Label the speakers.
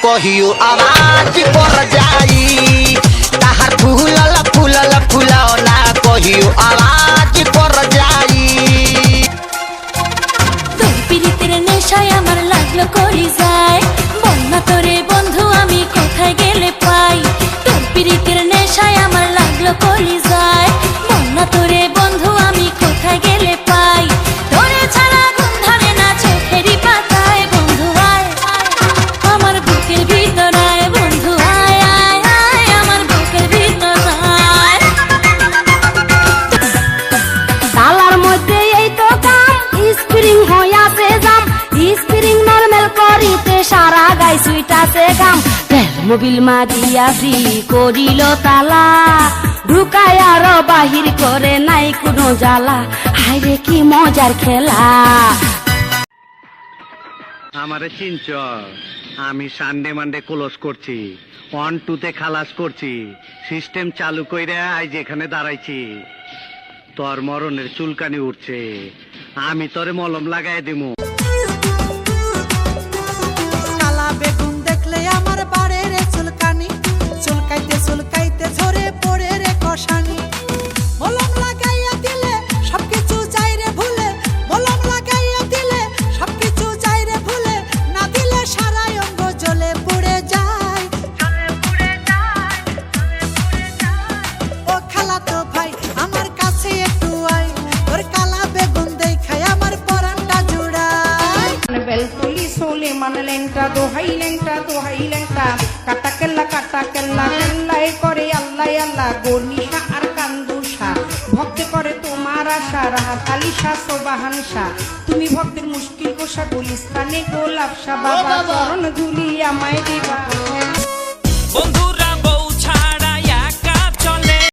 Speaker 1: कहियो आवाज कर जाई ताहार फूलल फूलल फुलौना कहियो आवाज कर जाई
Speaker 2: তোর পিরিতের নেশায় আমার লাগলো করি যায় বন্যা তোরে বন্ধু আমি কোথায় গেলে পাই তোর পিরিতের নেশায় আমার লাগলো করি যায় বন্যা তোরে বন্ধু আমি কোথায় গেলে পাই তোরে ছাড়া ঘুম ধরে না চোখেরই পাতায় বন্ধু আয় আমার বুকের ভিতর আয় বন্ধু আয় আয় আয় আমার বুকের ভিতর আয়
Speaker 3: তালার মধ্যে এই তো কাম স্প্রিং হইয়াছে জাম স্প্রিং নরমাল করিতে সারা গাই সুইটাছে গাম মোবিল মারিয়া ফ্রি করিল তালা ঢুকায় আর বাহির করে নাই কোনো জ্বালা হায়রে কি মজার খেলা
Speaker 4: আমারে চিনচ আমি সানডে মানডে ক্লোজ করছি 1-2 তে খালাস করছি সিস্টেম চালু কইরা আজ এখানে দাঁড়াইছি তোর মরণের চুলকানি উঠছে আমি তোরে মলম লাগাই দিমু
Speaker 5: কালা বেগুন দেখলে আমার বাড়ে রে চুলকানি চুলকাইতে চুলকাইতে ঝরে পড়ে রে কষানি মলম লাগাইয়া দিলে সবকিছু যাই রে ভুলে মলম লাগাইয়া দিলে সবকিছু যাই রে ভুলে না দিলে সারা অঙ্গ জ্বলে পুড়ে যায় ও খালাতো ভাই আমার কাছে একটু আয় তোর কালা বেগুন দেখায় আমার পরানটা জুড়ায়
Speaker 6: বেলতুলি সোলে মানে লেংটা দোহাই লেংটা কাটা কেল্লা কেল্লাই করে আল্লাহ আল্লাহ গনিশা আর কান্দুষা ভক্তে করে তোমার আশা রাহাত আলিশা সোবাহানশা তুমি ভক্তের মুশকিল কোষা গুলিস্তানে গোলাপশা বাবা চরণ ধুলি আমায় দিবা
Speaker 7: বন্ধুরা